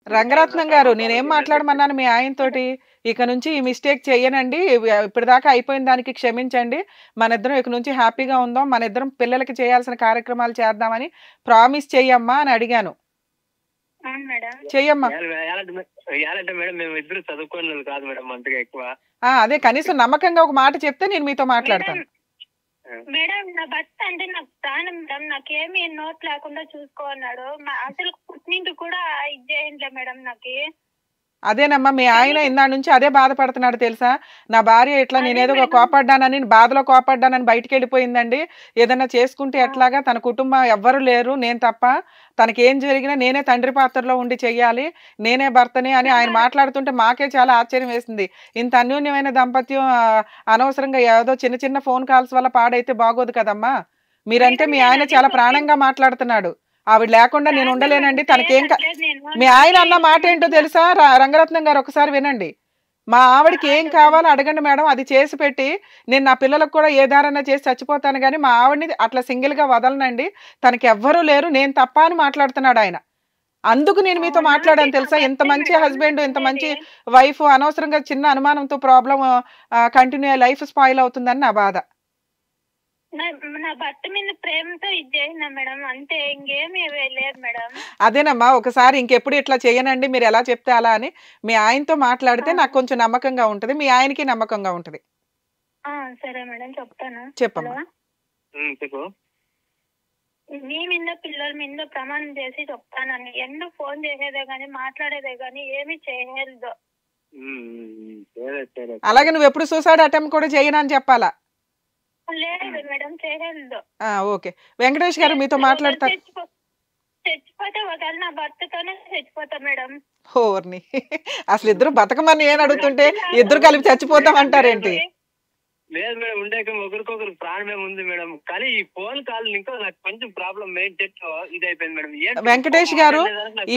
రంగరత్నం గారు నేనేం మాట్లాడమన్నాను మీ ఆయనతోటి? ఇక నుంచి ఈ మిస్టేక్ చెయ్యనండి. ఇప్పటిదాకా అయిపోయిన దానికి క్షమించండి. మనిద్దరం ఇక నుంచి హ్యాపీగా ఉందాం. మనిద్దరం పిల్లలకి చేయాల్సిన కార్యక్రమాలు చేద్దామని ప్రామిస్ చెయ్యమ్మా అని అడిగాను. చెయ్యమ్మా. మేడం మేము ఇద్దరు చదువుకోని కాదు మేడం అంతగా ఎక్కువ. అదే కనీసం నమ్మకంగా ఒక మాట చెప్తే నేను మీతో మాట్లాడతాను. మేడం నా భర్త అంటే నాకు ప్రాణం మేడం. నాకేమి నోట్ లేకుండా చూసుకోన్నాడు. అసలు పుట్టింటి కూడా ఇది చేయండి మేడం నాకు. అదేనమ్మా మీ ఆయన ఇందా నుంచి అదే బాధపడుతున్నాడు తెలుసా? నా భార్య ఇట్లా నేనేదో కోపడ్డానని బాధలో కోపడ్డానని బయటికి వెళ్ళిపోయిందండి. ఏదన్నా చేసుకుంటే ఎట్లాగా, తన కుటుంబం ఎవ్వరు లేరు నేను తప్ప, తనకి ఏం జరిగినా నేనే తండ్రి పాత్రలో ఉండి చెయ్యాలి, నేనే భర్తని అని ఆయన మాట్లాడుతుంటే మాకే చాలా ఆశ్చర్యం వేసింది. ఇంత అన్యోన్యమైన దంపత్యం అనవసరంగా ఏదో చిన్న చిన్న ఫోన్ కాల్స్ వల్ల పాడైతే బాగోదు కదమ్మా. మీరంటే మీ ఆయన చాలా ప్రాణంగా మాట్లాడుతున్నాడు. ఆవిడ లేకుండా నేను ఉండలేనండి, తనకేం మీ ఆయన అన్న మాట ఏంటో తెలుసా రంగరత్నం గారు? ఒకసారి వినండి. మా ఆవిడకి ఏం కావాలో అడగండి మేడం, అది చేసి పెట్టి నేను నా పిల్లలకు కూడా ఏ దారన్నా చేసి చచ్చిపోతాను, కానీ మా ఆవిడని అట్లా సింగిల్గా వదలనండి, తనకి ఎవ్వరూ లేరు నేను తప్ప అని మాట్లాడుతున్నాడు ఆయన. అందుకు నేను మీతో మాట్లాడాను తెలుసా? ఇంత మంచి హస్బెండ్, ఇంత మంచి వైఫ్ అనవసరంగా చిన్న అనుమానంతో ప్రాబ్లం కంటిన్యూ లైఫ్ స్పాయిల్ అవుతుందని నా బాధ. నా భర్త మీద ప్రేమతో ఇది చేసినా మేడం, అంతే, ఇంకేమీ లేదు మేడం. అదేనమ్మా, ఒకసారి ఇంకెప్పుడు ఇట్లా చేయనండి మీరు ఎలా చెప్తే అలా అని మీ ఆయనతో మాట్లాడితే నాకు కొంచెం నమ్మకంగా ఉంటది, మీ ఆయనకి నమ్మకంగా ఉంటది. సరే మేడం చెప్తాను. చెప్పమ్మా. మీ మీద పిల్లల మీద ప్రమాణం చేసి చెప్తానని. ఎందుకు ఫోన్ చేసేదే గానీ మాట్లాడేదే గానీ ఏమి చేయలేదు. అలాగే నువ్వు ఎప్పుడు సూసైడ్ అటెంప్ట్ కూడా చేయనని చెప్పాలా? లేదు మేడం చేయలేదు. ఓకే వెంకటేష్ గారు మీతో మాట్లాడతారు. చచ్చిపోతే ఒకవేళ నా భర్తతోనే చచ్చిపోతా మేడం. ఓర్ని అసలు ఇద్దరు బతకమని ఏం అడుగుతుంటే ఇద్దరు కలిపి చచ్చిపోతాం అంటారేంటి? లేదు మేడం, ఉండే ఒకరికొకరు ప్రాణమే ఉంది మేడం, కానీ ఈ ఫోన్ కాల్ ఇంకా నాకు కొంచెం ప్రాబ్లం మెయిన్ ఇది అయిపోయింది మేడం. వెంకటేష్ గారు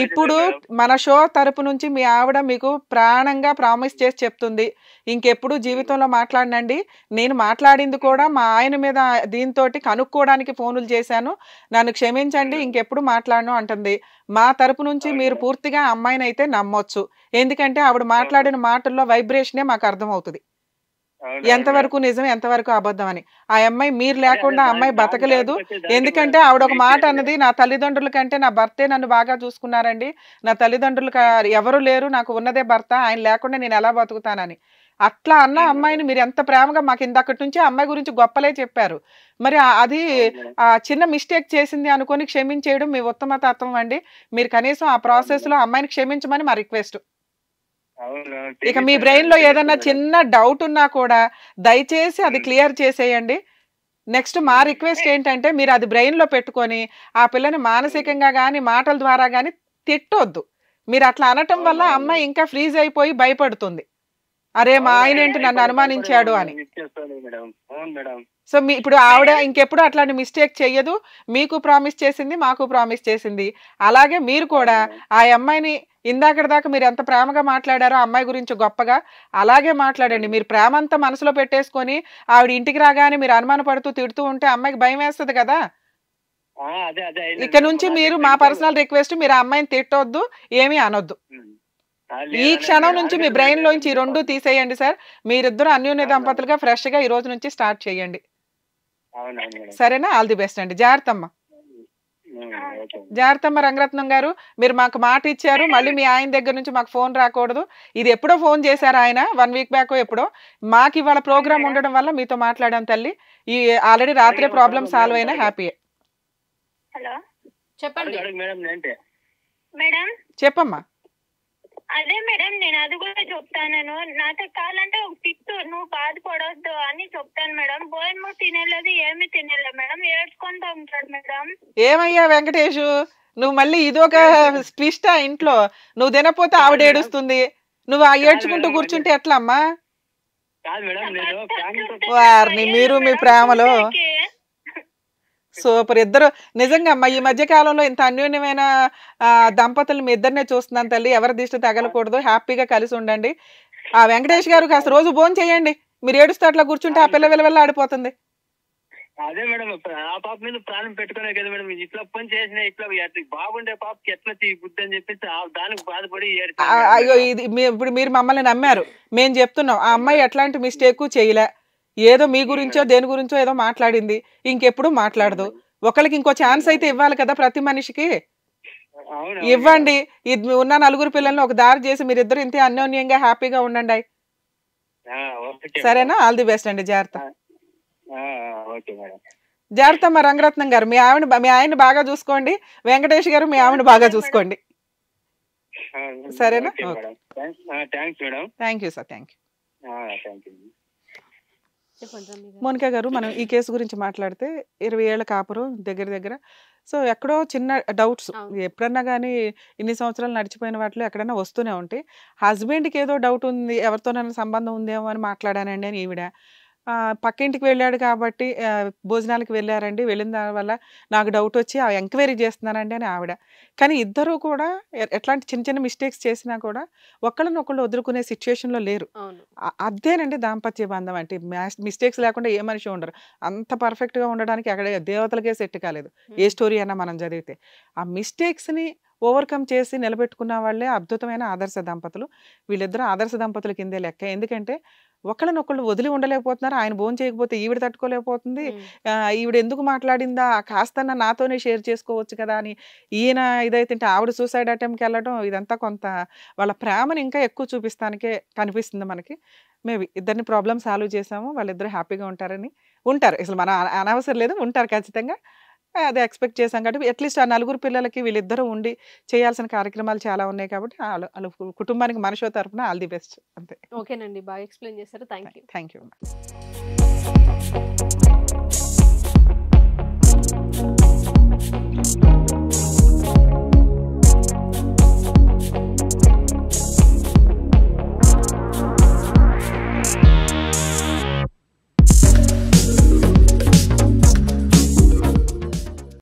ఇప్పుడు మన షో తరపు నుంచి మీ ఆవిడ మీకు ప్రాణంగా ప్రామిస్ చేసి చెప్తుంది ఇంకెప్పుడు జీవితంలో మాట్లాడనండి, నేను మాట్లాడింది కూడా మా ఆయన మీద దీంతో కనుక్కోవడానికి ఫోనులు చేశాను, నన్ను క్షమించండి, ఇంకెప్పుడు మాట్లాడను అంటుంది. మా తరపు నుంచి మీరు పూర్తిగా అమ్మాయిని అయితే నమ్మొచ్చు, ఎందుకంటే ఆవిడ మాట్లాడిన మాటల్లో వైబ్రేషనే మాకు అర్థమవుతుంది ఎంతవరకు నిజం ఎంతవరకు అబద్ధం అని. ఆ అమ్మాయి మీరు లేకుండా అమ్మాయి బతకలేదు, ఎందుకంటే ఆవిడ ఒక మాట అన్నది, నా తల్లిదండ్రుల కంటే నా భర్తే నన్ను బాగా చూసుకున్నారండి, నా తల్లిదండ్రులకు ఎవరు లేరు, నాకు ఉన్నదే భర్త, ఆయన లేకుండా నేను ఎలా బతుకుతానని. అట్లా అన్న అమ్మాయిని మీరు ఎంత ప్రేమగా మాకు ఇందక్కడి నుంచి అమ్మాయి గురించి గొప్పలే చెప్పారు. మరి అది చిన్న మిస్టేక్ చేసింది అనుకొని క్షమించేయడం మీ ఉత్తమ తత్వం అండి. మీరు కనీసం ఆ ప్రాసెస్ లో అమ్మాయిని క్షమించమని మా రిక్వెస్ట్. ఇక మీ బ్రెయిన్ లో ఏదన్నా చిన్న డౌట్ ఉన్నా కూడా దయచేసి అది క్లియర్ చేసేయండి. నెక్స్ట్ మా రిక్వెస్ట్ ఏంటంటే మీరు అది బ్రెయిన్ లో పెట్టుకొని ఆ పిల్లని మానసికంగా కానీ మాటల ద్వారా కానీ తిట్టొద్దు. మీరు అట్లా అనటం వల్ల అమ్మాయి ఇంకా ఫ్రీజ్ అయిపోయి భయపడుతుంది, అరే మా ఆయన ఏంటి నన్ను అనుమానించాడు అని. సో మీ ఇప్పుడు ఆవిడ ఇంకెప్పుడు అట్లాంటి మిస్టేక్ చెయ్యదు, మీకు ప్రామిస్ చేసింది, మాకు ప్రామిస్ చేసింది. అలాగే మీరు కూడా ఆ అమ్మాయిని ఇందాకటి దాకా మీరు ఎంత ప్రేమగా మాట్లాడారో అమ్మాయి గురించి గొప్పగా అలాగే మాట్లాడండి. మీరు ప్రేమ అంతా మనసులో పెట్టేసుకొని ఆవిడ ఇంటికి రాగానే మీరు అనుమాన పడుతూ తిడుతూ ఉంటే అమ్మాయికి భయం వేస్తుంది కదా. ఇక నుంచి మీరు మా పర్సనల్ రిక్వెస్ట్, మీరు ఆ అమ్మాయిని తిట్టొద్దు, ఏమీ అనొద్దు. ఈ క్షణం నుంచి మీ బ్రెయిన్ లోంచి ఈ రెండు తీసేయండి సార్. మీరిద్దరు అన్యోన్య దంపతులుగా ఫ్రెష్ గా ఈ రోజు నుంచి స్టార్ట్ చేయండి, సరేనా? ఆల్ ది బెస్ట్ అండి. జాగ్రత్తమ్మ. జాగ్రత్తమ్మ. రంగరత్నం గారు మీరు మాకు మాట ఇచ్చారు, మళ్ళీ మీ ఆయన దగ్గర నుంచి మాకు ఫోన్ రాకూడదు. ఇది ఎప్పుడో ఫోన్ చేశారు ఆయన, 1 వీక్ బ్యాక్ ఎప్పుడో. మాకు ఇవాళ ప్రోగ్రామ్ ఉండడం వల్ల మీతో మాట్లాడాం తల్లి. ఈ ఆల్రెడీ రాత్రి ప్రాబ్లం సాల్వ్ అయినా హ్యాపీయే. హలో చెప్పండి మేడం. చెప్పమ్మా. అదే మేడం నేను అది కూడా చెప్తాను. నాతో కావాలంటే ఒక పిక్కు నువ్వు బాధపడొద్దు అని చెప్తాను మేడం. భోజనం తినేలేదు, ఏమి తినేలేదు మేడం, ఏడ్చుకుంటూ ఉంటాడు మేడం. ఏమయ్యా వెంకటేష్, నువ్వు మళ్ళీ ఇదొక ట్విస్ట్ ఇంట్లో, నువ్వు తినపోతే ఆవిడ ఏడుస్తుంది, నువ్వు ఆ ఏడ్చుకుంటూ కూర్చుంటే ఎట్లా అమ్మా? వారిని మీరు మీ ప్రేమలో సూపర్ ఇద్దరు. నిజంగా అమ్మా ఈ మధ్య కాలంలో ఇంత అన్యోన్యమైన దంపతులు మీ ఇద్దరినే చూస్తున్నాను తల్లి. ఎవరి దిష్టి తగలకూడదు, హ్యాపీగా కలిసి ఉండండి. ఆ వెంకటేష్ గారు కాస్త రోజు భోజనం చేయండి, మీరు ఏడుస్తూ అట్లా కూర్చుంటే ఆ పిల్ల విలవెల్ల ఆడిపోతుంది. అదే మేడం ఆ పాప మీద ప్రాణం పెట్టుకునే కదా మేడం ఇట్లా పని చేసిన ఇట్లా బాగుండే పాపకి ఎట్లా బుద్ధి అని చెప్పేసి దానికి బాధపడి అయ్యో ఇది ఇప్పుడు మీరు మమ్మల్ని నమ్మారు, మేము చెప్తున్నాం ఆ అమ్మాయి ఎట్లాంటి మిస్టేక్ చేయలే, ఏదో మీ గురించో దేని గురించో ఏదో మాట్లాడింది, ఇంకెప్పుడు మాట్లాడదు. ఒకరికి ఇంకో ఛాన్స్ అయితే ఇవ్వాలి కదా ప్రతి మనిషికి, ఇవ్వండి. ఇది ఉన్న 4 పిల్లల్ని ఒక దారి చేసి మీరిద్దరు ఇంతే అన్యోన్యంగా హ్యాపీగా ఉండండి. సరేనా? ఆల్ ది బెస్ట్ అండి. జాగ్రత్త. జాగ్రత్త మా రంగరత్నం గారు. మీ ఆయన బాగా చూసుకోండి. వెంకటేష్ గారు మీ ఆవిడ బాగా చూసుకోండి. సరేనా? Thank you sir. Thank you. Monica గారు, మనం ఈ కేసు గురించి మాట్లాడితే 20 ఏళ్ల కాపురం దగ్గర సో ఎక్కడో చిన్న డౌట్స్ ఎప్పుడన్నా కానీ ఇన్ని సంవత్సరాలు నడిచిపోయిన వాటిలో ఎక్కడైనా వస్తూనే ఉంటాయి. హస్బెండ్కి ఏదో డౌట్ ఉంది, ఎవరితోనైనా సంబంధం ఉందేమో అని మాట్లాడానండి అని ఈవిడ. పక్కింటికి వెళ్ళాడు కాబట్టి భోజనాలకు వెళ్ళారండి, వెళ్ళిన దానివల్ల నాకు డౌట్ వచ్చి ఎంక్వైరీ చేస్తున్నానండి అని ఆవిడ. కానీ ఇద్దరూ కూడా ఎట్లాంటి చిన్న చిన్న మిస్టేక్స్ చేసినా కూడా ఒకళ్ళనొకళ్ళు వదులుకునే సిచ్యువేషన్లో లేరు. అదేనండి దాంపత్య బంధం అంటే. మిస్టేక్స్ లేకుండా ఏ మనిషి ఉండరు. అంత పర్ఫెక్ట్గా ఉండడానికి అక్కడ దేవతలకే సెట్ కాలేదు ఏ స్టోరీ అయినా మనం చదివితే. ఆ మిస్టేక్స్ని ఓవర్కమ్ చేసి నిలబెట్టుకున్న వాళ్ళే అద్భుతమైన ఆదర్శ దంపతులు. వీళ్ళిద్దరూ ఆదర్శ దంపతుల కిందే లెక్క. ఎందుకంటే ఒకళ్ళనొకళ్ళు వదిలి ఉండలేకపోతున్నారు. ఆయన భోజనం చేయకపోతే ఈవిడ తట్టుకోలేకపోతుంది. ఈవిడ ఎందుకు మాట్లాడిందా, కాస్త నాతోనే షేర్ చేసుకోవచ్చు కదా అని ఈయన ఇదైతే ఆవిడ సూసైడ్ అటెంప్ట్కి వెళ్ళడం, ఇదంతా కొంత వాళ్ళ ప్రేమను ఇంకా ఎక్కువ చూపిస్తానికే కనిపిస్తుంది మనకి. మేబీ ఇద్దరిని ప్రాబ్లమ్ సాల్వ్ చేసాము, వాళ్ళిద్దరు హ్యాపీగా ఉంటారు. అసలు మన అనవసరం లేదు, ఉంటారు ఖచ్చితంగా. అదే ఎక్స్పెక్ట్ చేశాం కాబట్టి అట్లీస్ట్ ఆ 4 పిల్లలకి వీళ్ళిద్దరూ ఉండి చేయాల్సిన కార్యక్రమాలు చాలా ఉన్నాయి కాబట్టి వాళ్ళ కుటుంబానికి మన షో తరఫున ఆల్ ది బెస్ట్. అంతే. ఓకేనండి, బాగా ఎక్స్ప్లెయిన్ చేశారు. Thank you. Thank you.